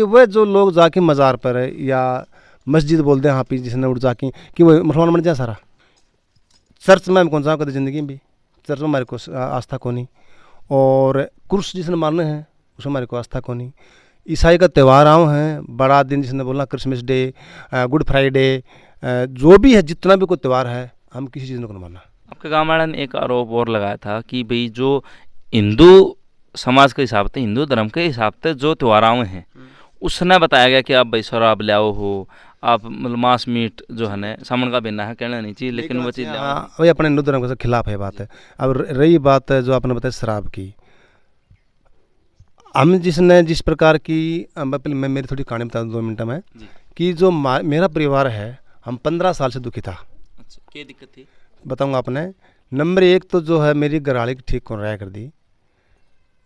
वह जो लोग जाके मज़ार पर है या मस्जिद बोलते हैं हाफिज जिसने उठ जाके कि वो मुसलमान बन जाए सारा। चर्च में हम कौन सा कभी ज़िंदगी में भी चर्च में हमारे को आस्था को नहीं, और क्रूस जिसने मानने हैं उसमें हमारे को आस्था को नहीं। ईसाई का त्यौहार आओ हैं, बड़ा दिन जिसने बोलना क्रिसमस डे, गुड फ्राइडे, जो भी है जितना भी कोई त्यौहार है हम किसी चीज़ को नहीं मानना। आपके गाँव वाले ने एक आरोप और लगाया था कि भाई जो हिंदू समाज के हिसाब से, हिंदू धर्म के हिसाब से जो त्यौहार हैं उसने बताया गया कि आप भाई शराब ले आओ हो, आप मतलब मांस मीट जो है ना सामान का बिना है कहना नहीं चाहिए, लेकिन वो चीज़ ले आओ। वही अपने हिंदू धर्म के खिलाफ है बात है। अब रही बात है जो आपने बताया शराब की, हम जिसने जिस प्रकार की मैं मेरी थोड़ी कहानी बता दूँ 2 मिनट में कि जो मेरा परिवार है, हम 15 साल से दुखी था। अच्छा, क्या दिक्कत थी बताऊंगा आपने। नंबर 1 तो जो है मेरी घरवाली की ठीक कौन रहा कर दी,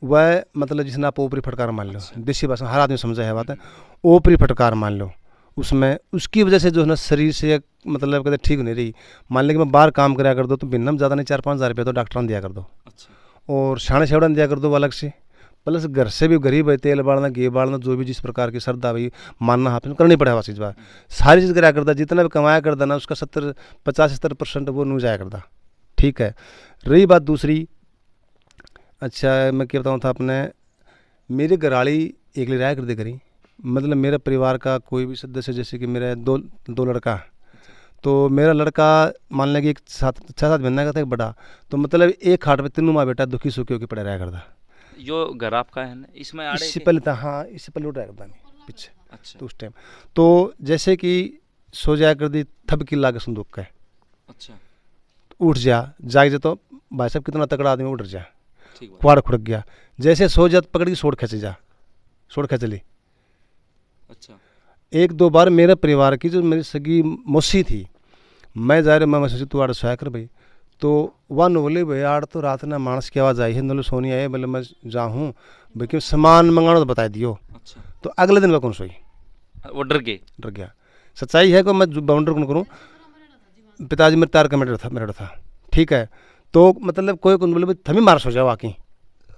वह मतलब जिसने आप ऊपरी फटकार मान लो, देसी भाषा हर आदमी समझा है बात है, ऊपरी फटकार मान लो, उसमें उसकी वजह से जो है ना शरीर से मतलब कहते ठीक नहीं रही। मान लो कि मैं बाहर काम कराया कर दो तो बिना ज़्यादा नहीं 4-5 हज़ार रुपये तो डॉक्टर ने दिया कर दो। अच्छा। और छाने छेवड़ा दिया कर दो अलग से, प्लस घर से भी गरीब है, तेल बाड़ना घी बाड़ना जो भी जिस प्रकार की श्रद्धा भाई मानना हाथ करनी पड़ेगा चीज़ बात सारी चीज़ कराया करता, जितना भी कमाया करता ना उसका 50-70% वो नहीं जाया करता। ठीक है, रही बात दूसरी, अच्छा मैं क्या बताऊँ था अपने, मेरी घरवाली एक ले रहा कर दे करी, मतलब मेरे परिवार का कोई भी सदस्य, जैसे कि मेरे दो लड़का, तो मेरा लड़का मान लें कि एक 6-7 महीने का था, एक बड़ा, तो मतलब एक खाट पे तीनों माँ बेटा दुखी सुखी होकर पड़े रहा करता। यो घर आपका है ना, इसमें आड़े इससे पहले था, हाँ इससे पहले उठ रहा करता नहीं पीछे। अच्छा। तो उस टाइम तो जैसे कि सो जाया कर दी थब की लागे संदूक का, अच्छा, उठ जा जाग जा, तो भाई साहब कितना तगड़ा आदमी उठ जा, ठीक बात। कुआड़ खुड़क गया, जैसे सो जा पकड़ के सोड़ खींच जा, सोड़ खींच ली। अच्छा। 1-2 बार मेरे परिवार की जो मेरी सगी मौसी थी, मैं जा रहा मैं सोची तू आड़ सोया कर भाई, तो वह न बोले भाई आड़ तो रात ना मानस की आवाज़ आई है, नलो सोनी आई बोले मैं जाऊँ भाई क्यों सामान मंगाना तो बता दियो। अच्छा, तो अगले दिन वह कौन सोई, वो डर गया। सच्चाई है कि मैं बाउंडर कौन करूँ, पिताजी मेरे 4 कमेटर था मेरा था। ठीक है, तो मतलब कोई कौन बोले भाई थमी मारस हो जाओ आकी,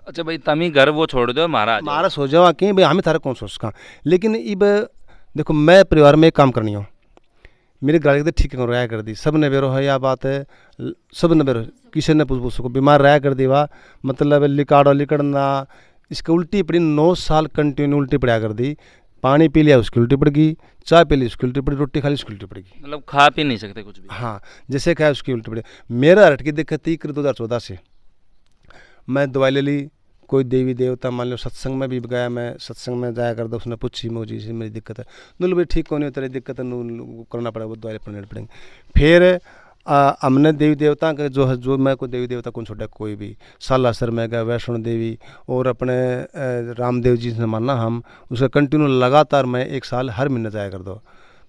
अच्छा भाई तमी घर वो छोड़ दो महाराज, मारस हो जाओ आकी भाई हमें थारे कौन सोच का। लेकिन इब देखो मैं परिवार में एक काम करनी हूँ, मेरे गाड़ी के ठीक कर रहा कर दी, सब ने बेरो है या बात है, सब ने बेरो किसी ने पूछ को बीमार रहा कर दी, वाह मतलब लिकाड़ो लिकड़ना, इसकी उल्टी पड़ी 9 साल कंटिन्यू उल्टी पड़ा कर दी, पानी पी लिया उसकी उल्टी पड़ गई, चाय पी ली उसकी उल्टी पड़ी, रोटी खा ली उसकी उल्टी पड़ गई, मतलब खा पी नहीं सकते कुछ भी। हाँ जैसे खाया उसकी उल्टी पड़ी। मेरा हट की दिक्कत थी 2014 से, मैं दवाई ले ली, कोई देवी देवता मान लो सत्संग में भी गया, मैं सत्संग में जाया करता, उसने पूछी मोजी से मेरी दिक्कत है, बोले भाई ठीक होनी तेरी दिक्कत है करना पड़ेगा, वो दवाई पड़ने पड़ेंगे। फिर हमने देवी देवता का जो है, जो मैं कोई देवी देवता कौन छोड़ा, कोई भी सालासर में गया, वैष्णो देवी और अपने रामदेव जी से मानना, हम उसका कंटिन्यू लगातार मैं 1 साल हर महीने जाया कर दो।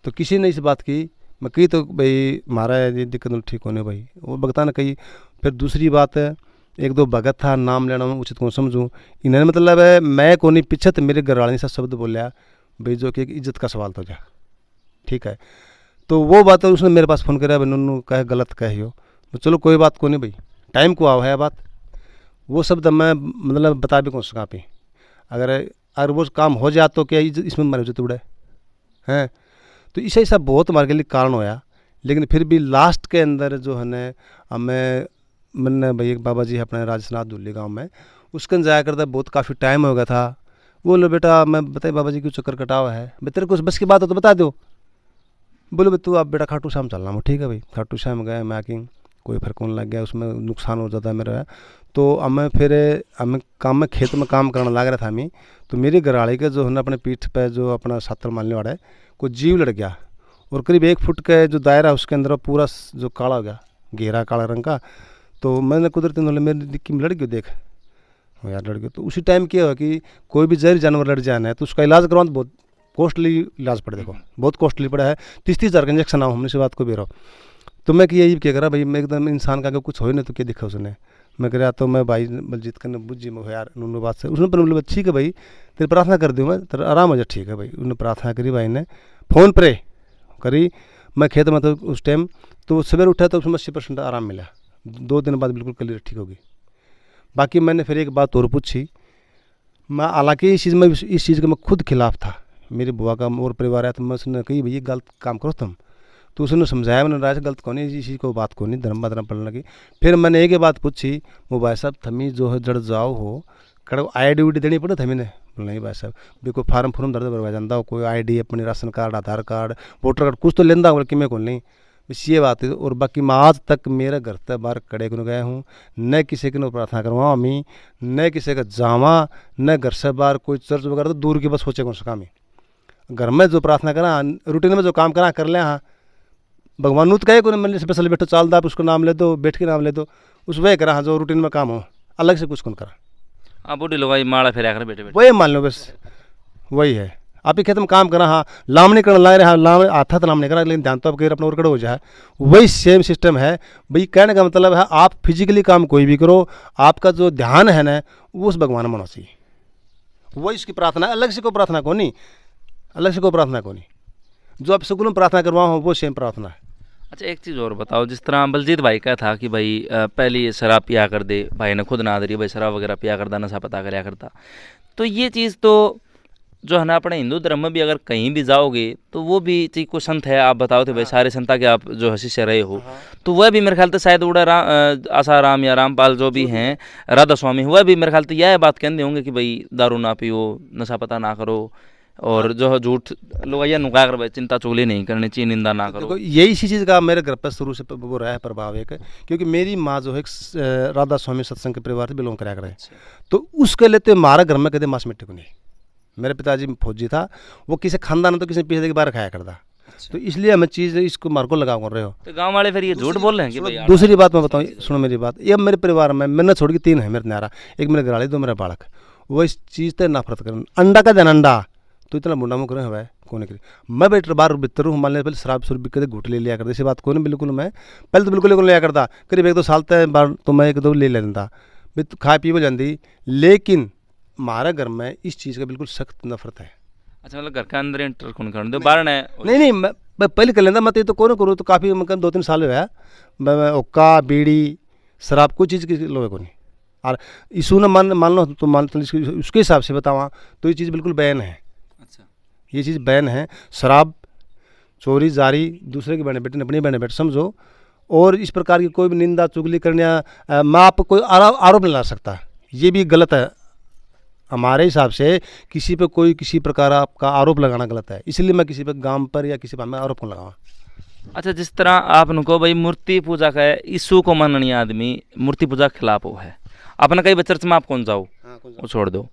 तो किसी ने इस बात की, मैं कही तो भाई हमारा ये दिक्कत ठीक होने भाई, वो भगता ने कही। फिर दूसरी बात है, 1-2 भगत था, नाम लेना मैं उचित कौन समझूँ, इन्होंने मतलब है मैं को नहीं पीछे तो मेरे घर वाले से शब्द बोलिया भाई जो कि एक इज्जत का सवाल तो जा। ठीक है, तो वो बात है उसने मेरे पास फ़ोन कराया भाई नन्नू कहे गलत कहियो, तो चलो कोई बात को नहीं भाई, टाइम को आओ है बात, वो शब्द मैं मतलब बता भी कौन सका पे, अगर वो काम हो जाए तो क्या इसमें मर जाते उड़े हैं। तो इसे ऐसा बहुत हमारे के लिए कारण होया, लेकिन फिर भी लास्ट के अंदर जो है ना हमें मैंने भाई एक बाबा जी है अपने राजस्थान दुल्ली गांव में, उसके जाया करता बहुत काफ़ी टाइम हो गया था। बोलो बेटा मैं बताए बाबा जी क्यों चक्कर कटावा है, भाई तेरे को बस की बात हो तो बता दो। बोलो भाई तू आप बेटा खाटू श्याम चलना, मैं ठीक है भाई खाटू श्याम गए, मैं आके कोई फर्क नहीं लग गया, उसमें नुकसान हो जाता है मेरा। तो हमें फिर हमें काम में खेत में काम करने लग रहा था हमें, तो मेरी घरवाली के जो है ना अपने पीठ पे जो अपना सातर मानने वाला है कोई जीव लड़ गया, और करीब 1 फुट का जो दायरा उसके अंदर पूरा जो काला हो गया, घेरा काला रंग का। तो मैंने कुदरती बोले मेरी डिक्की में लड़ गई, देख यार लड़ गई। तो उसी टाइम क्या हुआ कि कोई भी जहरी जानवर लड़ जाना है तो उसका इलाज करवाना बहुत कॉस्टली इलाज पड़े, देखो बहुत कॉस्टली पड़ा है, 30-30 हज़ार का इंजेक्शन आओ हमने से बात को भी रहो। तो मैं कि यही क्या करा भाई, मैं एकदम इंसान का कुछ हो ही नहीं तो क्या दिखा उसने, मैं कह रहा तो मैं भाई बलजीत करने बुझी मैं यार नूनू बात से, उसने पर बोले ठीक है भाई तेरी प्रार्थना कर दूँ मैं, तेरा आराम हो जाए। ठीक है भाई, उन्होंने प्रार्थना करी, भाई ने फ़ोन पे करी, मैं खेत में था उस टाइम, तो सवेर उठा तो उसमें 80% आराम मिला, 2 दिन बाद बिल्कुल क्लियर ठीक होगी। बाकी मैंने फिर एक बात और पूछी, मैं हालांकि इस चीज़ को मैं खुद खिलाफ था, मेरी बुआ का और परिवार आया तो मैं उसने कही भैया गलत काम करो तुम, तो उसने समझाया, मैंने राय से गलत कौन है इसी को बात कौन नहीं धर्म धर्म पढ़ने लगी। फिर मैंने एक ही बात पूछी, वो भाई साहब थमी जो है जड़ जाओ हो कड़ो आई डी देनी पड़े थमी ने, बोले नहीं भाई साहब भी कोई फार्म फूर्म दर्द भरवा जाता हो, कोई ID अपनी राशन कार्ड आधार कार्ड वोटर कार्ड कुछ तो लेंदा बोले कि मैं कौन नहीं, बस ये बात है। और बाकी मैं आज तक मेरे घर तक बाहर कड़े को गया हूँ, न किसी की प्रार्थना करवाऊँ अमी, न किसी का जावा, न घर से बाहर कोई चर्च वगैरह तो दूर की बस सोचे कौन सा काम है। घर में जो प्रार्थना करा रूटीन में जो काम करा कर ले, हाँ भगवान नूत कहे को मैंने स्पेशल बैठो चाल दा उसको नाम ले दो, बैठ के नाम ले दो, उस वह करा हाँ जो रूटीन में काम हो, अलग से कुछ कौन करा। आप बूढ़ी लोग माड़ा फेरा कर बैठे बैठे वही मान लो बस वही है। आप ही खेत में काम करा, हाँ लामनी करने लग रहे, हाँ लाम आता तो लाम नहीं करा, लेकिन ध्यान तो आप कह अपना उड़कड़ हो जाए, वही सेम सिस्टम है भाई। कहने का मतलब है आप फिजिकली काम कोई भी करो, आपका जो ध्यान है ना वो उस भगवान में होना चाहिए, वही इसकी प्रार्थना, अलग से कोई प्रार्थना को नहीं, अलग से कोई प्रार्थना को नहीं, जो आप स्कूल में प्रार्थना करवाओ हो वो सेम प्रार्थना है। अच्छा एक चीज़ और बताओ, जिस तरह बलजीत भाई का था कि भाई पहले ये शराब पिया कर दे, भाई ने खुद ना दे भाई शराब वगैरह पिया करता, नशा पता कराया करता, तो ये चीज़ तो जो है ना अपने हिंदू धर्म में भी अगर कहीं भी जाओगे तो वो भी चीज़ को संत है, आप बताओ थे भाई सारे संता के आप जो है शिष्य रहे हो, तो वह भी मेरे ख्याल से शायद उड़ा आसाराम या रामपाल जो भी हैं राधा स्वामी, वह भी मेरे ख्याल से यह बात कहते होंगे कि भाई दारू ना पियो, नशा पता ना करो, और जो है झूठ लोग ये नुका कर भाई चिंता चुगली नहीं करनी चाहिए, निंदा ना करो। देखो यही इसी चीज़ का मेरे घर पर शुरू से वो रहा है प्रभाव एक, क्योंकि मेरी माँ जो है राधा स्वामी सत्संग के परिवार से बिलोंग कराया करे, तो उसके लेते हमारा घर में कदे मांस मिट्टी को नहीं। मेरे पिताजी फौजी था, वो किसी खानदान तो किसी पीछे के बाहर खाया करता, तो इसलिए हमें चीज़ इसको मार को लगा कर रहे हो। तो गांव वाले फिर ये झूठ बोल रहे हैं कि भाई दूसरी बात मैं बताऊँ, सुनो मेरी बात, ये मेरे परिवार में मैंने छोड़ के 3 है मेरे नारा, एक मेरे घराली, 2 मेरा बालक, वो इस चीज़ से नफरत करें। अंडा का देना अंडा तो इतना मुंडा मुँह करें हवा कौन करें, मैं बेटर बार भीतर हूँ, मान लिया पहले शराब शुरू कदे घूट ले लिया करता, ऐसी बात कौन बिल्कुल, मैं पहले तो बिल्कुल लिया करता, करीब 1-2 साल तक बार तो मैं 1-2 ले लेता भाई तो खा पी हो जाती, लेकिन हमारे घर में इस चीज़ का बिल्कुल सख्त नफरत है। अच्छा मतलब घर के अंदर इंटर कौन कर दो बाहर नहीं मैं पहले कर लेता, मैं तो कौन करूँ तो काफ़ी मतलब 2-3 साल हुआ मैं हुक्का बीड़ी शराब कोई चीज़ की लोगे को नहीं, और इशू न मान लो तो मान उसके हिसाब से बतावा तो ये चीज़ बिल्कुल बैन है। अच्छा ये चीज़ बैन है, शराब चोरी जारी दूसरे के बहने बेटे अपनी बहने बेटे समझो, और इस प्रकार की कोई भी निंदा चुगली करने मैं आप कोई आरोप नहीं ला सकता, ये भी गलत है हमारे हिसाब से। किसी पे कोई किसी प्रकार आपका आरोप लगाना गलत है, इसलिए मैं किसी पे गांव पर या किसी पर मैं आरोप कौन लगाऊँ। अच्छा जिस तरह आपने को भाई मूर्ति पूजा का है, ईसु को माननीय आदमी मूर्ति पूजा के खिलाफ हो है, अपना कई चर्च में आप कौन जाओ वो छोड़ दो,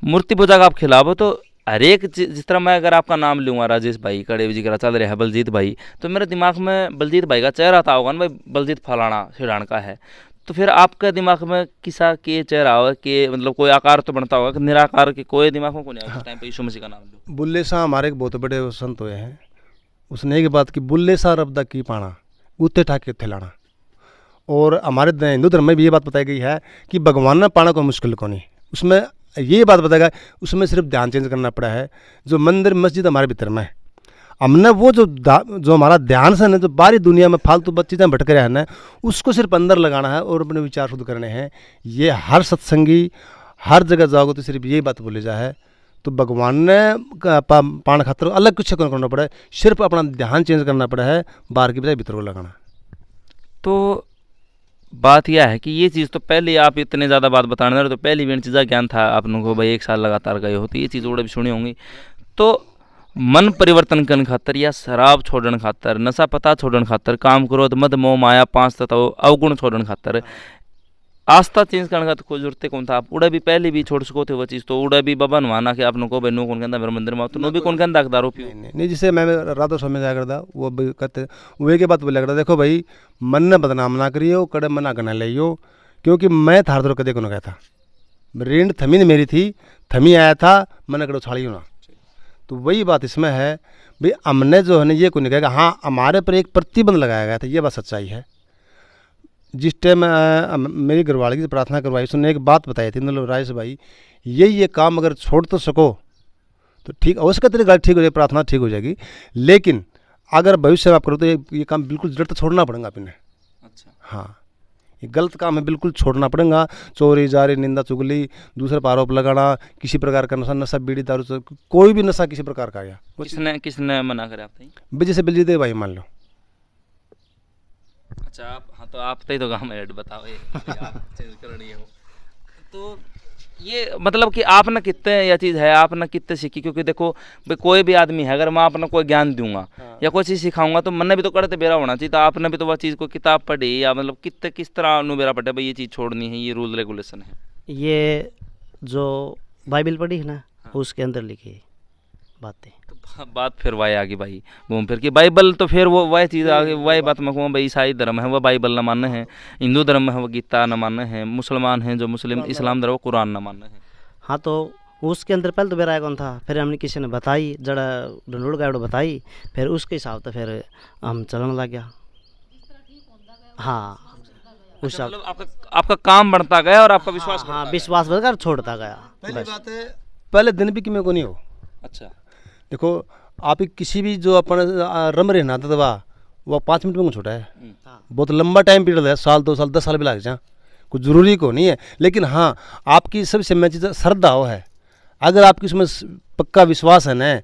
मूर्ति पूजा का आप खिलाफ हो, तो हर एक जिस तरह मैं अगर आपका नाम लूँगा राजेश भाई कड़े जी का चल रहा है बलजीत भाई, तो मेरे दिमाग में बलजीत भाई का चेहरा आता होगा ना भाई बलजीत फलाना सिडान का है, तो फिर आपके दिमाग में किसा के चेहरा होगा कि मतलब कोई आकार तो बनता होगा कि निराकार के कोई दिमाग में को नहीं आएगा टाइम पे यीशु मसीह का नाम लो। बुल्ले शाह हमारे एक बहुत बड़े संत हुए हैं, उसने एक बात की बुल्ले शाह रब्दा की पाना उत्ते ठाके उत्थे लाना, और हमारे हिंदू धर्म में भी ये बात बताई गई है कि भगवान ने पाना को मुश्किल को नहीं, उसमें ये बात बताएगा उसमें सिर्फ ध्यान चेंज करना पड़ा है। जो मंदिर मस्जिद हमारे भीतर में हमने वो जो हमारा ध्यान से ना जो बाहरी दुनिया में फालतू चीज़ें भटक रहे हैं ना उसको सिर्फ अंदर लगाना है और अपने विचार शुद्ध करने हैं। ये हर सत्संगी हर जगह जाओगे तो सिर्फ यही बात बोली जाए, तो भगवान ने पान खातर अलग कुछ करना पड़ा है, सिर्फ अपना ध्यान चेंज करना पड़ा है, बाहर की बजाय भीतर को लगाना। तो बात यह है कि ये चीज़ तो पहले आप इतने ज़्यादा बात बताने रहे तो पहली भी चीज़ा ज्ञान था आप लोगों को भाई 1 साल लगातार गए हो, तो ये चीज़ और भी सुनी होंगी। तो मन परिवर्तन करने खातर या शराब छोड़ने खातर, नशा पता छोड़ने खातर, काम क्रोध मद मोह माया 5 तत्व अवगुण छोड़ने खातर, आस्था चेंज करने का तो कोई जरूरत कौन था। आप उड़ा भी पहले भी छोड़ सको थे वो चीज़, तो उड़ा भी बाबा नवाना कि आप लोगों को बहनों कौन कहता मेरे मंदिर में तो नो भी कौन कहता दारू पियो नहीं। जिसे मैं राधा स्वामी जाया करता वो भी कहते वो एक बात बोला करता, देखो भाई मन ने बदनाम ना करियो कड़े मना करना लियो, क्योंकि मैं थार दर कदे को गया था, ऋण थमी ने मेरी थी, थमी आया था मैंने कड़ो छाड़ी ना, तो वही बात इसमें है भाई हमने जो है ना ये को नहीं कहेगा, हाँ हमारे पर एक प्रतिबंध लगाया गया था, ये बात सच्चाई है। जिस टाइम मेरी घरवाली की प्रार्थना करवाई उसने एक बात बताई थी मतलब राजेश भाई ये काम अगर छोड़ तो सको तो ठीक हो सके तेरी गाड़ी ठीक हो जाएगी, प्रार्थना ठीक हो जाएगी, लेकिन अगर भविष्य में आप करो तो ये काम बिल्कुल जड़ तो छोड़ना पड़ेगा अपने। अच्छा हाँ ये गलत काम है, बिल्कुल छोड़ना पड़ेगा। चोरी जारी निंदा चुगली, दूसरे पर आरोप लगाना, किसी प्रकार का नशा, नशा बीड़ी दारू कोई भी नशा किसी प्रकार का आया, किसने मना करे आप? बिजली से बिजली दे भाई मान लो। अच्छा आप, हाँ तो आप तो गाँव में हेड बताओ ये आप चेंज करनी हो तो ये मतलब कि आप ना कितने यह चीज़ है, आप ना कितने सीखी, क्योंकि देखो भाई कोई भी आदमी है, अगर मैं अपना कोई ज्ञान दूंगा या कोई चीज़ सिखाऊंगा तो मन भी तो करते बेरा होना चाहिए, तो आपने भी तो वह चीज़ को किताब पढ़ी या मतलब कितने किस तरह अनुभेरा पढ़े भाई ये चीज़ छोड़नी है, ये रूल रेगुलेशन है। ये जो बाइबल पढ़ी है ना, उसके अंदर लिखी बातें। तो बात फिर वही आ गई भाई घूम फिर की, बाइबल तो फिर वो वही चीज़ आ गई, वही बात मैं कहूँ भाई ईसाई धर्म है वो बाइबल न माने हैं, हिंदू धर्म है वो गीता न माने हैं, मुसलमान हैं जो मुस्लिम इस्लाम धर्म वो कुरान न माने हैं। हाँ तो उसके अंदर पहले तो बेरा कौन था, फिर हमने किसी ने बताई, जड़ा ढूंढ गाइड बताई, फिर उसके हिसाब से फिर हम चलन लग गया। हाँ उस अच्छा, मतलब आपका काम बढ़ता गया और आपका विश्वास हाँ विश्वास बढ़कर छोड़ता गया। पहली बात है, पहले दिन भी कि मेरे को नहीं हो। अच्छा देखो आप किसी भी जो अपन रम रहे ना दवा वो 5 मिनट में छोटा है, बहुत लंबा टाइम पीरियड है, साल 2 साल 10 साल भी लग जाए, कुछ ज़रूरी को नहीं है। लेकिन हाँ आपकी सबसे मैं चीज़ श्रद्धा हो है, अगर आपकी उसमें पक्का विश्वास है ना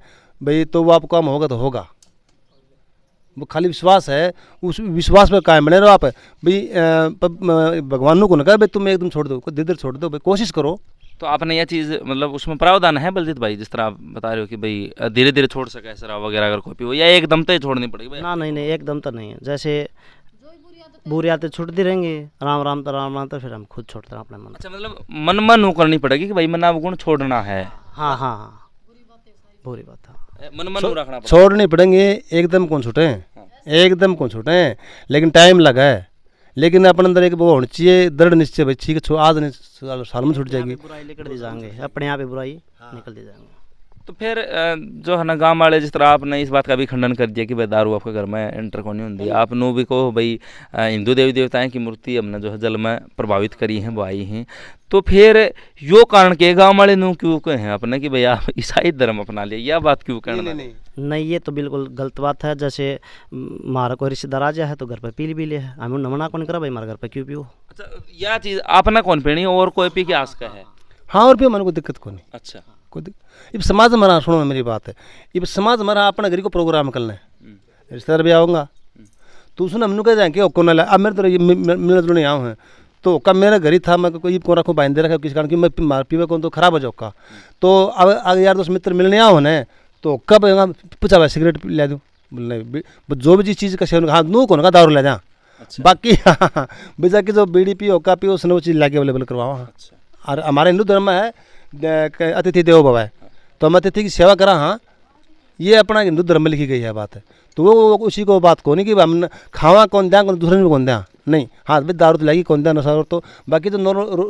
भाई, तो वो आपको काम होगा तो होगा। वो खाली विश्वास है, उस विश्वास पर कायम बने रहो आप भाई। भगवान को ना कहा भाई तुम एकदम छोड़ दो, धीरे धीरे छोड़ दो भाई, कोशिश करो। तो आपने यह चीज़ मतलब उसमें प्रावधान है बलजीत भाई, जिस तरह आप बता रहे हो कि भाई धीरे धीरे छोड़ सके शराब वगैरह अगर कोई पी हो, या एकदम तो ही छोड़नी पड़ेगी भाई? ना नहीं एकदम तो नहीं है, जैसे बुरी आदतें छूटती रहेंगी, राम राम तो फिर हम खुद छोड़ते हैं अपने मन। अच्छा मतलब मन वो करनी पड़ेगी कि भाई मन गुण छोड़ना है। हाँ हाँ हाँ बुरी बात है, मन रखना पड़ेगा। छोड़नी पड़ेंगे, एकदम कौन छूटे, एकदम कौन छूटे, लेकिन टाइम लगा है। लेकिन अपने अंदर एक वो होना चाहिए दृढ़ निश्चय भाई, ठीक है आज नहीं साल में छूट जाएगी, बुराई निकल दी जाएंगे अपने आप ही, बुराई निकल दी जाएंगे। तो फिर जो है ना गांव वाले, जिस तरह आपने इस बात का भी खंडन कर दिया कि भाई दारू आपके घर में एंटर को नहीं होती, आप नो भी कहो भाई हिंदू देवी देवताएं की मूर्ति हमने जो है जल में प्रभावित करी हैं, वो आई हैं, तो फिर यो कारण के गांव वाले नो क्यों कहें अपने कि भाई आप ईसाई धर्म अपना लिया, यह बात क्यों कहना? नहीं ये तो बिल्कुल गलत बात है। जैसे हमारा कोई रिश्तेदार आ जाए तो घर पर पी भी ले, हमें मना कौन करा भाई हमारे घर पर क्यों पियो। अच्छा यह चीज़ आपने कौन पीनी और कोई पी के आस का है? हाँ और भी मन को दिक्कत को नहीं। अच्छा अब समाज हमारा, सुनो मेरी बात है, अब समाज हमारा अपना घर को प्रोग्राम करना है, रिश्तेदार भी आऊँगा तो उसने हमने कह जाए कि ओको ना अब मेरे तो मिलने जुलने आऊँ हैं, तो कब मेरा घर ही था, मैं कोई को रखूँ बांधे रखा किस कारण कि मैं मार पीवे कौन तो खराब हो जाओ का, तो अब अगर यार दोस्त मित्र मिलने आओ ना तो कब पूछा भाई सिगरेट ले दूँ, बोलने जो भी चीज़ का सेवन, हाँ नू कौन का दारू ले जा, बाकी बेचा की जो बीड़ी पियो का पियो उसने वो चीज़ लाके अवेलेबल करवाओ। हाँ और हमारे हिंदू धर्म में है अतिथि देवो भव है, तो हम अतिथि की सेवा करा, हाँ ये अपना हिंदू धर्म में लिखी गई है बात है। तो वो उसी को बात को नहीं कि हम खावा कौन दें दूसरे में कौन दें, नहीं हाँ भाई दारू तो लगी कौन दें नशा, और तो बाकी तो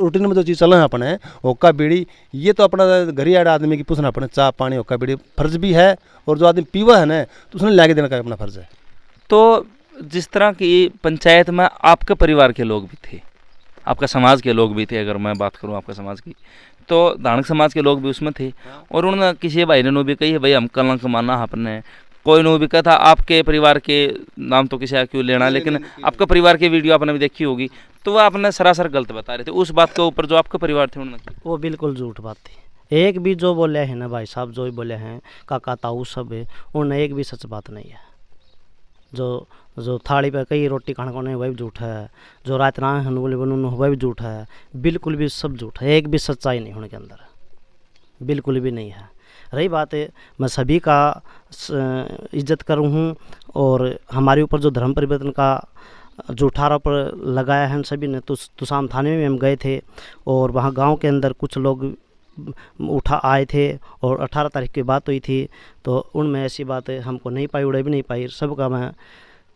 रूटीन में जो चीज़ चल रहा है अपने होक्का बीड़ी, ये तो अपना घर ही आड़ा आदमी की पूछना अपने चाय पानी होक्का बीड़ी फर्ज भी है, और जो आदमी पीवा है ना तो उसने ला के देने का अपना फर्ज है। तो जिस तरह की पंचायत में आपके परिवार के लोग भी थे, आपका समाज के लोग भी थे, अगर मैं बात करूं आपका समाज की, तो धार्मिक समाज के लोग भी उसमें थे, और उन्होंने किसी भाई ने भी कही है भाई हम कलंक माना आपने, कोई ने भी कहा था आपके परिवार के नाम तो किसी का क्यों लेना, लेकिन आपके परिवार की वीडियो आपने भी देखी होगी, तो वह आपने सरासर गलत बता रहे थे उस बात के ऊपर जो आपके परिवार थे उन्होंने, वो बिल्कुल झूठ बात थी। एक भी जो बोले हैं ना भाई साहब, जो भी बोले हैं काका ताऊ सब है, उन्हें एक भी सच बात नहीं है। जो थाली पे कई रोटी खाने को नहीं वही भी झूठ है, जो रात ना हनबोले बनू वही भी झूठ है, बिल्कुल भी सब झूठ है, एक भी सच्चाई नहीं होने के अंदर, बिल्कुल भी नहीं है। रही बात है मैं सभी का इज्जत करूँ हूँ, और हमारे ऊपर जो धर्म परिवर्तन का जो 18 पर लगाया है सभी ने, तो तुसाम थाने में हम गए थे, और वहाँ गांव के अंदर कुछ लोग आए थे, और 18 तारीख की बात हुई थी, तो उनमें ऐसी बातें हमको नहीं पाई, उड़े भी नहीं पाई, सबका मैं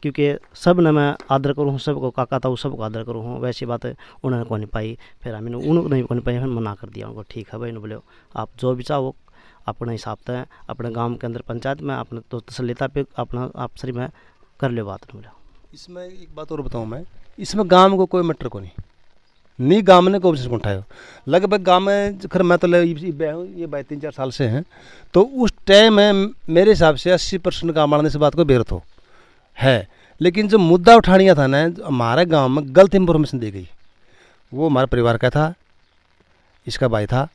क्योंकि सब ने मैं आदर करूँ, सबको काका ताऊ सबको आदर करूँ हूँ, वैसी बातें उन्होंने को नहीं पाई। फिर हमने उनको नहीं को नहीं पाई, फिर मना कर दिया उनको, ठीक है भाई, बोले आप जो भी चाहो अपने हिसाब से अपने गांव के अंदर पंचायत में अपने तो तसल्लीता पे अपना आप सरी में कर ले बात। बोला इसमें एक बात और बताऊँ मैं, इसमें गाँव को कोई मैटर को नहीं गाँव ने कोई को उठायो, लगभग गाँव में खैर मैं तो ये 3-4 साल से हैं, तो उस टाइम में मेरे हिसाब से 80% गाँव मारने से बात को बेरत हो है, लेकिन जो मुद्दा उठानिया था ना, हमारे गांव में गलत इंफॉर्मेशन दी गई। वो हमारे परिवार का था, इसका भाई था,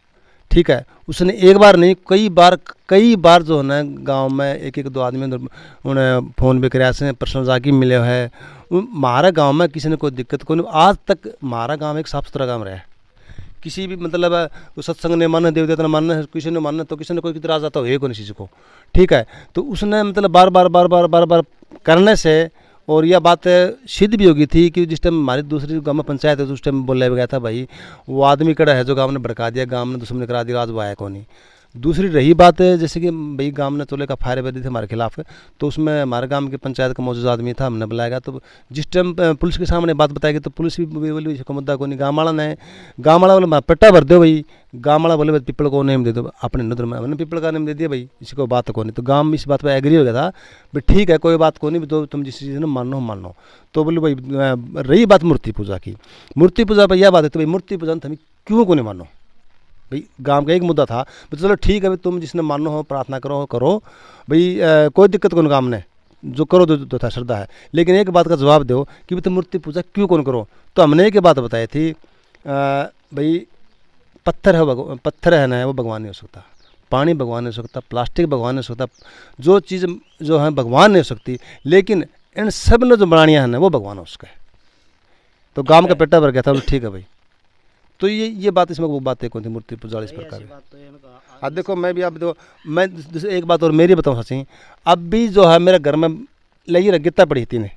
ठीक है। उसने एक बार नहीं कई बार जो है ना गांव में एक दो आदमी उन्हें फ़ोन भी कराया से पर्सनल जाके मिले है। हमारे गांव में किसी ने कोई दिक्कत कोई नहीं, आज तक हमारा गांव एक साफ सुथरा गांव रहा है। किसी भी मतलब सत्संग ने मानना, देव देवता ने मानना, किसी ने मानना तो किसी ने कोई इतराज आता हो कोई चीज़ को, ठीक है। तो उसने मतलब बार बार करने से, और यह बात सिद्ध भी होगी थी कि जिस टाइम हमारी दूसरी गांव में पंचायत है तो उस टाइम बोला गया था भाई वो आदमी कड़ा है जो गांव ने भड़का दिया, गांव ने दुश्मन करा दिया, आज वो आया कौन नहीं। दूसरी रही बात है जैसे कि भाई गांव ने चोले का फायर कर दी थी हमारे खिलाफ, तो उसमें हमारे गांव के पंचायत का मौजूद आदमी था, हमने बुलाया गया। तो जिस टाइम पुलिस के सामने बात बताई गई तो पुलिस भी बोली इसका मुद्दा को नहीं, गाँव वाला बोले पट्टा भर दो भाई, गाँव वाला बोले पीपल को नेम दे दो, अपने नदर में हमने पीपल का नेम दे दिया भाई, इसी को बात को नहीं। तो गाँव में इस बात पर एग्री हो गया था भाई ठीक है कोई बात को नहीं, तो तुम जिस चीज़ ने मान लो। तो बोले भाई रही बात मूर्ति पूजा की, मूर्ति पूजा पर यह बात है तो भाई मूर्ति पूजा हमें क्यों को नहीं मानो भाई, गांव का एक मुद्दा था। तो चलो ठीक है भाई तुम जिसने मानो हो प्रार्थना करो भाई, कोई दिक्कत कौन काम ने, जो करो तो था श्रद्धा है, लेकिन एक बात का जवाब दो कि भाई तुम मूर्ति पूजा क्यों कौन करो। तो हमने एक बात बताई थी भाई पत्थर है ना वो भगवान नहीं हो सकता, पानी भगवान नहीं हो सकता, प्लास्टिक भगवान नहीं हो सकता, जो चीज़ जो है भगवान नहीं हो सकती, लेकिन इन सब ने जो बनानियाँ हैं ना वो भगवान हो उसका है। तो गांव का पेटा भर गया था, ठीक है भाई। तो ये बात इसमें वो बातें कौन थी मूर्ति पूजा इस प्रकार की। अब देखो मैं भी अब देखो मैं एक बात और मेरी बताऊँ सची, अब भी जो है मेरे घर में लगी रह गीता पड़ी थी ने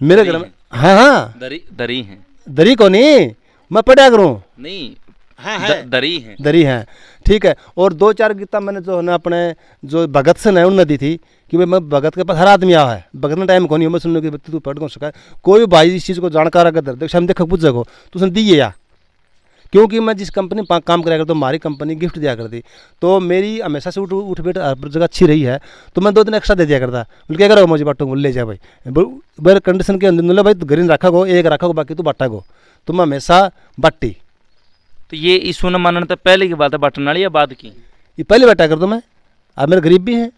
मेरे घर में, हाँ दरी है, दरी को नहीं मैं पढ़ा करूँ नहीं, हाँ दरी है, ठीक है। और 2-4 गीता मैंने जो है ना अपने जो भगत से है उनने दी थी कि भाई मैं भगत के पास हर आदमी आया है, भगत में टाइम को नहीं मैं सुनने की तू पढ़ कौन सका, कोई भाई इस चीज़ को जानकार अगर देख हम देखो पूछ सको तो उसने दी है या, क्योंकि मैं जिस कंपनी में काम कराया करता हूँ हमारी कंपनी गिफ्ट दिया करती, तो मेरी हमेशा से उठ बैठ हर जगह अच्छी रही है, तो मैं 2 दिन एक्स्ट्रा दे दिया करता। बोल क्या करो मुझे बाटो ले जा भाई, मेरे कंडीशन के अंदर भाई तू घर रखा गो, एक रखा गो बाकी तू बांटा गो, तो मैं हमेशा बाटी। तो ये ईसु न मानने तो पहले की बात है, बांटने वाली या बाद की? ये पहले बांटा कर दो मैं, अब मेरे गरीब भी हैं।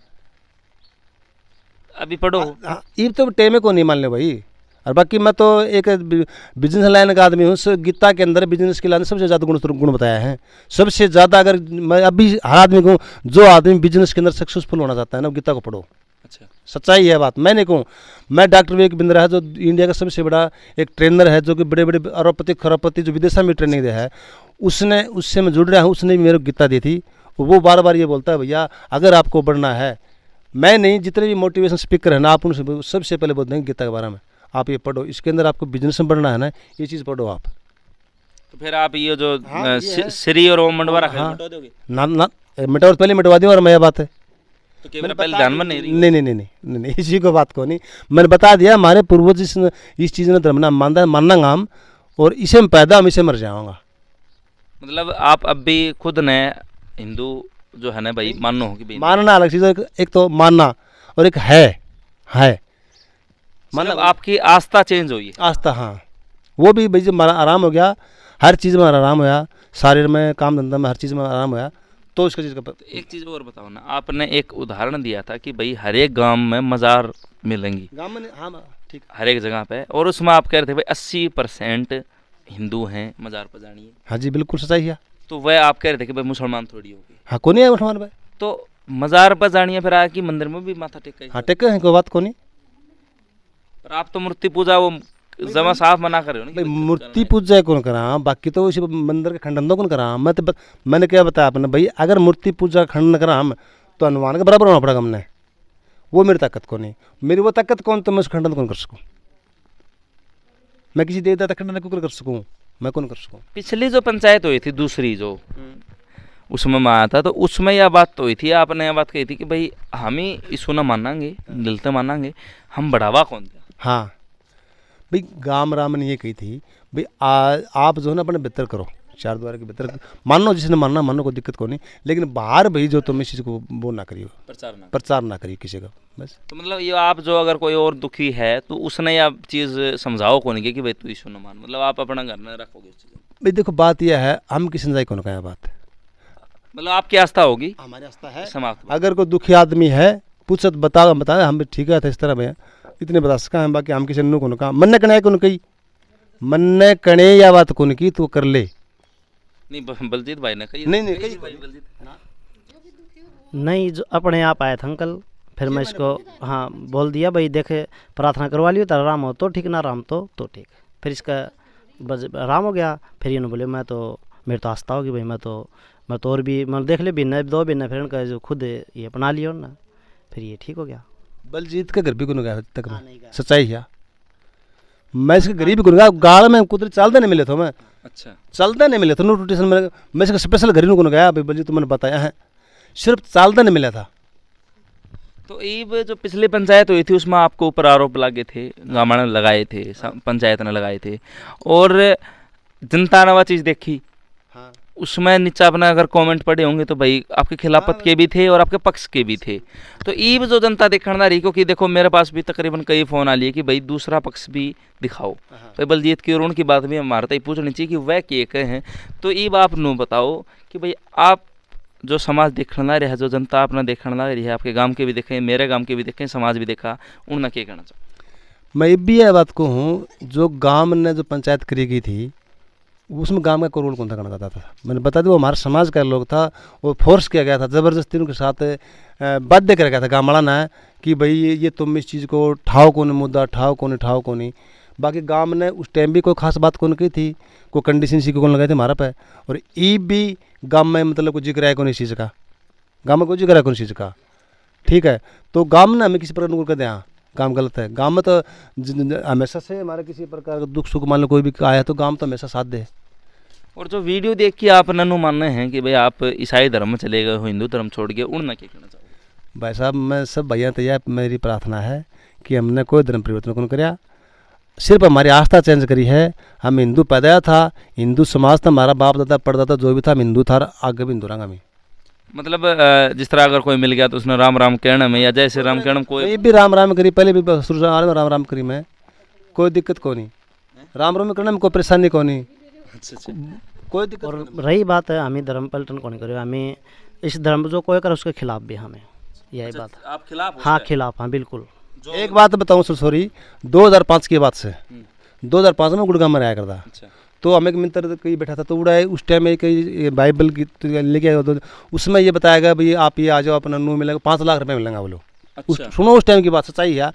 अभी पढ़ो ये तो टेमे को नहीं मान ले भाई, और बाकी मैं तो एक बिजनेस लाइन का आदमी हूँ। उस गीता के अंदर बिजनेस के लाइन सबसे ज़्यादा गुण बताया है, सबसे ज़्यादा। अगर मैं अभी हर आदमी को, जो आदमी बिजनेस के अंदर सक्सेसफुल होना चाहता है ना गीता को पढ़ो। अच्छा, सच्चाई है बात, मैं नहीं कहूँ। मैं डॉक्टर विवेक बिंद्रा है जो इंडिया का सबसे बड़ा एक ट्रेनर है, जो कि बड़े बड़े अरबपति खरबपति जो विदेशों में ट्रेनिंग दिया है, उससे मैं जुड़ रहा हूँ, उसने भी मेरे को गीता दी थी। वो बार बार ये बोलता है भैया अगर आपको बढ़ना है, मैं नहीं जितने भी मोटिवेशन स्पीकर है ना आप उनसे सबसे पहले बोलते हैं गीता के बारे में, आप ये पढ़ो, इसके अंदर आपको बिजनेस में बढ़ना है ना ये चीज़ पढ़ो आप। तो फिर आप ये जो श्री और ओम मंडवा रखा मिटा दोगे? ना मिटा, और पहले मिटवा दिया, और मैं बात है तो केवल पहले ध्यान में नहीं इसी को बात को नहीं, मैंने बता दिया हमारे पूर्वज इस चीज़ ने धर्म मानना हम, और इसे में पैदा हम इसे मर जाऊँगा। मतलब आप अब भी खुद ने हिंदू जो है ना भाई मानो हो कि मानना अलग चीज़ है, एक तो मानना और एक है मतलब आपकी आस्था चेंज हुई है। आस्था, हाँ वो भी भाई जब हमारा आराम हो गया, हर चीज़ में आराम होया, शरीर में काम धंधा में हर चीज़ में आराम होया, तो उसका चीज़ का एक चीज़ और बताओ ना, आपने एक उदाहरण दिया था कि भाई हर एक गांव में मज़ार मिलेंगी, गांव में, हाँ ठीक, हर एक जगह पे, और उसमें आप कह रहे थे भाई 80% हिंदू हैं, मज़ार पजानी है। हाँ जी बिल्कुल सच्चाई है। तो वह आप कह रहे थे कि भाई मुसलमान थोड़ी होगी। हाँ कौन है मुसलमान भाई? तो मज़ार पजानी फिर आके मंदिर में भी माथा टेका? हाँ टेके हैं, कोई बात को नहीं। पर आप तो मूर्ति पूजा वो जमा साफ मना कर रहे हो ना भाई मूर्ति पूजा कौन करा, बाकी तो उसी मंदिर के खंडन तो कौन करा। मैंने क्या बताया आपने भाई, अगर मूर्ति पूजा खंडन करा हम तो हनुमान के बराबर होना पड़ेगा हमने, वो मेरी ताकत को नहीं, मेरी वो ताकत कौन, तो मैं उस खंडन कौन कर सकूँ, मैं किसी देवता का खंडन क्यों कर सकूँ, मैं कौन कर सकूँ। पिछली जो पंचायत हुई थी दूसरी जो उसमें मैं आया था, तो उसमें यह बात तो हुई थी, आपने यह बात कही थी कि भाई हम ही इसको ना मानांगे, दिल से मानांगे, हम बढ़ावा कौन दें। हाँ भाई गाम राम ने ये कही थी भाई आप जो है ना अपने बेहतर करो, चार द्वार के बेहतर मानो, जिसने मानना मानो, कोई दिक्कत को नहीं, लेकिन बाहर भाई जो तुम इस चीज़ को वो ना करियो, प्रचार ना करिए किसी का बस। तो मतलब ये आप जो अगर कोई और दुखी है तो उसने यह चीज़ समझाओ कौन कि भाई तू इसको न मान, मतलब आप अपना घर में रखोगे इस चीज़। भाई देखो बात यह है, हम किसी ने कौन कहा बात, मतलब आपकी आस्था होगी, हमारी आस्था है। समाप्त। अगर कोई दुखी आदमी है पूछत बता हम भी ठीक है था इस तरह भैया इतने बता सका है, बाकी हम किसी नु को कहा मन कने को कही मन कने या बात कौन की तू कर ले। नहीं बलजीत भाई ने कही नहीं नहीं कही कही भाई बलजीत नहीं, जो अपने आप आया था अंकल, फिर मैं इसको हाँ बोल दिया भाई देखे प्रार्थना करवा लियो, तेरा राम हो तो ठीक ना राम तो ठीक। फिर इसका राम हो गया। फिर इन्होंने बोले मैं तो मेरी तो आस्था होगी भाई, मैं तो और भी मैं देख ले बिना दो बिना फिर इनका जो खुद ये अपना लियो ना, फिर ये ठीक हो गया। बलजीत के घर भी कौन गया तक में सच्चाई है। मैं इसके गरीब कौन गया गाड़ में कुदरत चलते नहीं मिले थे, मैं अच्छा चलते नहीं मिले थे नोटिफिकेशन में। मैं इसका स्पेशल घर कौन गया भाई बलजीत तुमने बताया है, सिर्फ चलते नहीं मिला था। तो ये जो पिछली पंचायत हुई थी उसमें आपको ऊपर आरोप लगे थे, गामा ने लगाए थे, पंचायत ने लगाए थे, और जनता ने वह चीज़ देखी। हाँ। उसमें नीचे अपना अगर कमेंट पढ़े होंगे तो भाई आपके खिलाफत के भी थे और आपके पक्ष के भी थे। तो ईब जो जनता देखना रही, क्योंकि देखो मेरे पास भी तकरीबन कई फ़ोन आ लिए कि भाई दूसरा पक्ष भी दिखाओ। भाई बलजीत की और उनकी बात भी हमारे तक पूछनी चाहिए कि वह के हैं। तो ईब आप नू बताओ कि भाई आप जो समाज देखना रहा, जो जनता अपना देखना रही है, आपके गांव के भी देखें, मेरे गांव के भी देखें, समाज भी देखा, उन्हें क्या कहना चाहो? मैं भी यह बात को हूँ, जो गांव ने जो पंचायत करी गई थी उसमें गांव का कोई रोल कौन था करना चाहता था। मैंने बता दिया वो हमारे समाज का लोग था, वो फोर्स किया गया था, ज़बरदस्ती उनके साथ बाध्य किया गया था गाँव वाला ना कि भाई ये तुम इस चीज़ को ठाओ कौन मुद्दा ठाओ कौन। बाकी गांव ने उस टाइम भी कोई खास बात कौन की थी, कोई कंडीशन सी कौन लगाई थी हमारा पे। और ई भी गांव में मतलब कोई जिक्र है कौन इस चीज़ का, गांव में कोई जिक्र है कौन इस चीज़ का, ठीक है। तो गांव ने हमें किसी प्रकार कर दें, हाँ काम गलत है। गांव में तो हमेशा से हमारे किसी प्रकार का दुख सुख मान लो कोई भी आया तो गांव तो हमेशा साथ दे। और जो वीडियो देख के आप नन्नू मानने हैं कि भाई आप ईसाई धर्म में चले गए हो, हिंदू धर्म छोड़ गए, उड़ना क्या कहना चाहोगे? भाई साहब मैं सब भैया तैयार, मेरी प्रार्थना है कि हमने कोई धर्म परिवर्तन कौन कराया, सिर्फ हमारी आस्था चेंज करी है। हम हिंदू पैदा था, हिंदू समाज था, हमारा बाप दादा परदादा जो भी था हम हिंदू था, आगे भी हिंदू रंगा में। मतलब जिस तरह अगर कोई मिल गया तो उसने राम राम कहने में या जय श्री राम कहने में कोई भी राम राम करी, पहले भी शुरू से राम राम करी, मैं कोई दिक्कत को नहीं, राम राम करने में कोई परेशानी को नहीं, कोई दिक्कत। और रही बात है हमें धर्म पलटन कौन करे, हमें इस धर्म जो कोई करे उसके खिलाफ भी हमें यही बात है। आप खिलाफ? हाँ खिलाफ, हाँ बिल्कुल। एक बात बताऊँ सॉरी, 2005 की बात से, 2005 में गुड़गांव में आया करता। अच्छा। तो हमें एक मित्र कहीं बैठा था तो उड़ा उस टाइम में कई बाइबल की लेके आया, तो उसमें ये बताया गया भाई आप ये आ जाओ अपना नू मिलेगा 5 लाख रुपए मिलेंगे बोलो। अच्छा। सुनो उस टाइम की बात सच्चाई है।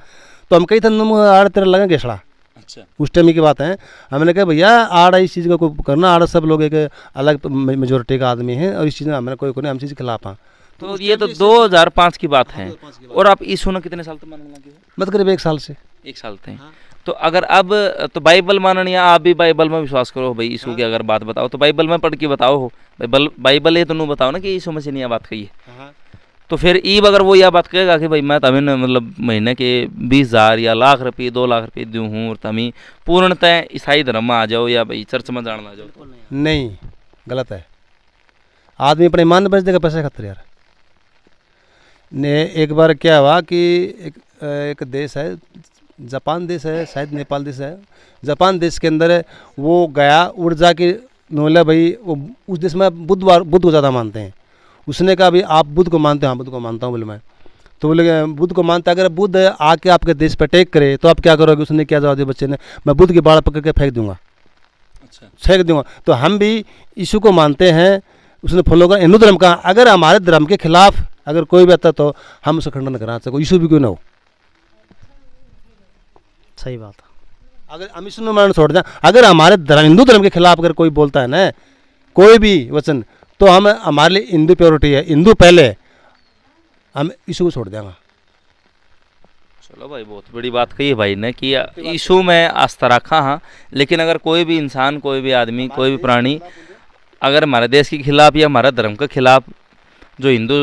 तो हम कही था नू आड़ तेरा लगा गेसड़ा। अच्छा। उस टाइम की बात है। हमने कहा भैया आड़ इस चीज़ को करना, आड़ सब लोग एक अलग मेजोरिटी का आदमी है और इस चीज़ में हमने कोई हम चीज़ के खिलाफ हाँ। तो ये तो 2005 की बात है। और आप यीशु ने कितने साल तक मानने लगे हो? मत करीब 1 साल से। 1 साल थे। तो अगर अब तो बाइबल माननी है, आप भी बाइबल में विश्वास करो भाई, यीशु की अगर बात बताओ तो बाइबल में पढ़ के बताओ हो, बाइबल ये तो नहीं बताओ ना कि यीशु मसीह ने यह बात कही है। तो फिर ईब अगर वो यह बात कहेगा कि भाई मैं तभी मतलब महीने के 20,000 या लाख रुपये 2 लाख रुपये दूँ हूँ और तभी पूर्णतः ईसाई धर्म में आ जाओ या भाई चर्च में जाना जाओ, नहीं गलत है। आदमी अपने ईमान बेच देगा पैसे खातिर यार। ने एक बार क्या हुआ कि एक देश है, जापान देश है शायद, नेपाल देश है, जापान देश के अंदर वो गया उड़ जा के बोला भाई वो उस देश में बुद्ध को ज़्यादा मानते हैं। उसने कहा भाई आप बुद्ध को मानते हैं? हाँ बुद्ध को मानता हूँ बोले मैं। तो बोले बुद्ध को मानता, अगर बुद्ध आके आपके देश पर अटैक करे तो आप क्या करोगे? उसने क्या जवाब दिया बच्चे ने, मैं बुद्ध की बाड़ पकड़ के फेंक दूंगा। अच्छा, फेंक दूंगा। तो हम भी यीशु को मानते हैं, उसने फॉलो कर हिंदू धर्म का। अगर हमारे धर्म के खिलाफ अगर कोई भी आता तो हम उसका खंडन करना चाहिए, यीशु भी क्यों ना हो। सही बात है। अगर हम यीशु मानना छोड़ दें, अगर हमारे हिंदू धर्म के खिलाफ अगर कोई बोलता है ना कोई भी वचन, तो हम हमारे लिए हिंदू प्योरिटी है, हिंदू पहले, हम यीशु को छोड़ देंगे। चलो भाई बहुत बड़ी बात कही है भाई ने कि यीशु में आस्था रखा। हाँ, लेकिन अगर कोई भी इंसान, कोई भी आदमी, कोई भी प्राणी अगर हमारे देश के खिलाफ या हमारे धर्म के खिलाफ, जो हिंदू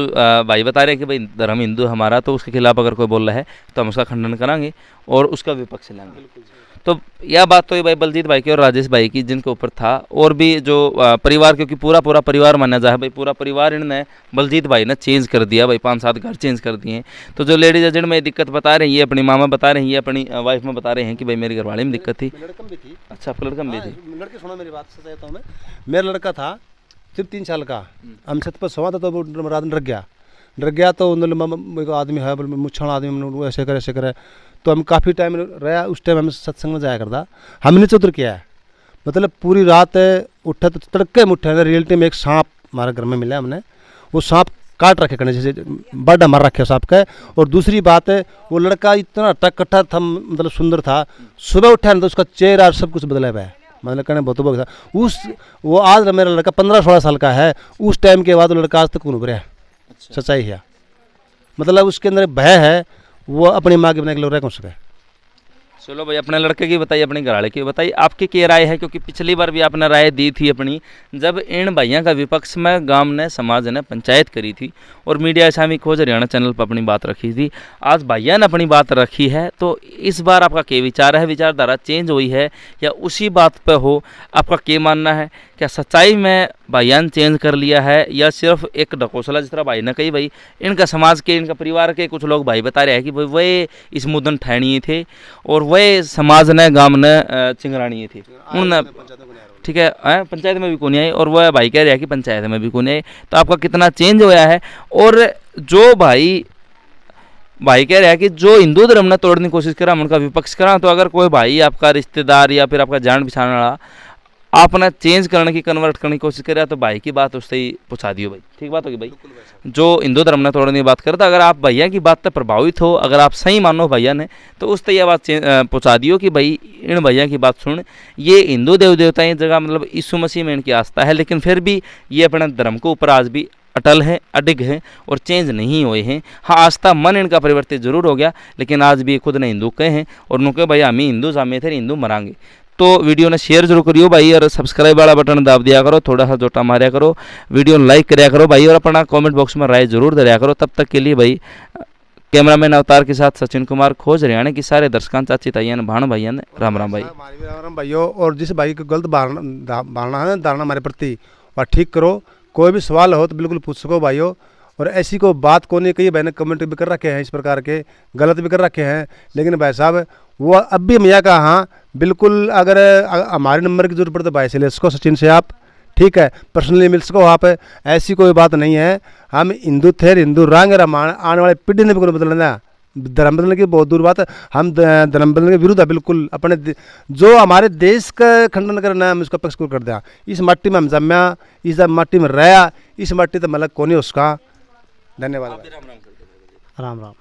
भाई बता रहे हैं कि भाई धर्म हिंदू हमारा, तो उसके खिलाफ अगर कोई बोल रहा है तो हम उसका खंडन करेंगे और उसका विपक्ष लेंगे। तो यह बात तो ये भाई बलजीत भाई की और राजेश भाई की जिनके ऊपर था, और भी जो परिवार, क्योंकि पूरा परिवार माना जाए भाई, पूरा परिवार इन्होंने बलजीत भाई ने चेंज कर दिया भाई, 5-7 घर चेंज कर दिए। तो जो लेडीज एजेंट में दिक्कत बता रही है, अपनी मामा बता रही है, अपनी वाइफ में बता रहे हैं कि भाई मेरी घरवाली में दिक्कत थी। लड़कन भी थी। अच्छा, आपका लड़का भी थी? लड़के सुनो मेरी बात से कहता हूँ मैं, मेरा लड़का था सिर्फ 3 साल का, हम छत पर सोवा था तो वो रात में रख गया। डर गया तो मतलब आदमी है बोले मुछाण आदमी ऐसे करे तो हम काफ़ी टाइम रहा। उस टाइम हम सत्संग में जाया करता। हम नीचे उतर के आया, मतलब पूरी रात उठा तो तड़के में उठा। रियलिटी में एक सांप हमारे घर में मिला, हमने वो सांप काट रखे करने जैसे बड़ा मर रखे सांप का। और दूसरी बात है वो लड़का इतना टकटा था, मतलब सुंदर था। सुबह उठा ना तो उसका चेहरा सब कुछ बदला हुआ है, मतलब कहने बहुत बहुत था। वो आज मेरा लड़का 15-16 साल का है। उस टाइम के बाद वो लड़का आज तक नहीं उभरा है। सच्चाई है, मतलब उसके अंदर भय है, वो अपनी माँ के बना के लोग रह कौन सके। चलो भाई, अपने लड़के की बताइए, अपने घरवाले की बताइए, आपकी क्या राय है? क्योंकि पिछली बार भी आपने राय दी थी अपनी, जब इन भाइयों का विपक्ष में गांव ने समाज ने पंचायत करी थी और मीडिया इस्लामी खोज हरियाणा चैनल पर अपनी बात रखी थी। आज भाइयों ने अपनी बात रखी है, तो इस बार आपका क्या विचार है? विचारधारा चेंज हुई है या उसी बात पर हो? आपका क्या मानना है? क्या सच्चाई में भाइयों ने चेंज कर लिया है या सिर्फ एक ढकोसला? जिस तरह भाई ने कही, भाई इनका समाज के, इनका परिवार के कुछ लोग भाई बता रहे हैं कि भाई वे इस मुद्दन ठहणिए थे और वे समाज ने गांव ने चिंगरानी थी उन, ठीक है, पंचायत में भी कौन आई और वह भाई कह रहे हैं कि पंचायत में भी कौन आई। तो आपका कितना चेंज होया है? और जो भाई कह रहा है कि जो हिंदू धर्म ने तोड़ने की कोशिश करा, हम उनका विपक्ष करा, तो अगर कोई भाई आपका रिश्तेदार या फिर आपका जान पहचान वाला आपने चेंज करने की, कन्वर्ट करने की कोशिश करे तो भाई की बात उससे ही पहुँचा दियो भाई। ठीक बात होगी भाई? जो हिंदू धर्म ने तोड़ने की बात करता, अगर आप भैया की बात से प्रभावित हो, अगर आप सही मानो भैया ने, तो उस यह बात पहुँचा दियो कि भाई इन भैया की बात सुन, ये हिंदू देव देवता की जगह मतलब यीशु मसीह में इनकी आस्था है, लेकिन फिर भी ये अपने धर्म के ऊपर आज भी अटल है, अडिग है और चेंज नहीं हुए हैं। हाँ, आस्था मन इनका परिवर्तित जरूर हो गया, लेकिन आज भी खुद ने हिंदू कहे हैं और उनके भाई हम हिंदू जामे थे, हिंदू मरांगे। तो वीडियो ने शेयर जरूर करियो भाई और सब्सक्राइब वाला बटन दाब दिया करो, थोड़ा सा जोटा मारिया करो, वीडियो लाइक कराया करो भाई और अपना कमेंट बॉक्स में राय जरूर दरिया करो। तब तक के लिए भाई कैमरामैन अवतार के साथ सचिन कुमार खोज हरियाणा की सारे दर्शकां, चाची ताइयान, भाण भाइयां ने राम राम भाई। राम भाइयों, और जिस भाई को गलत धारणा है धारणा हमारे प्रति वह ठीक करो। कोई भी सवाल हो तो बिल्कुल पूछ सको भाइयों। और ऐसी कोई बात को नहीं, कई भाई ने कमेंट भी कर रखे हैं इस प्रकार के, गलत भी कर रखे हैं, लेकिन भाई साहब वो अब भी मैया का हाँ बिल्कुल, अगर हमारे नंबर की जरूरत पड़े तो भाई से ले सको, सचिन से आप, ठीक है, पर्सनली मिल सको आप। ऐसी कोई बात नहीं है। हम हिंदू थे, हिंदू रंग, आने वाले पीढ़ी ने बिल्कुल बदलना। धर्म बदलने की बहुत दूर बात है, हम धर्म बदलने के विरुद्ध है बिल्कुल। अपने जो हमारे देश का खंडन करना है, हम उसका पक्ष कर दिया। इस मिट्टी में हम जम्या, इस मिट्टी में रहा, इस मिट्टी तो मतलब कौन है उसका। धन्यवाद। राम राम।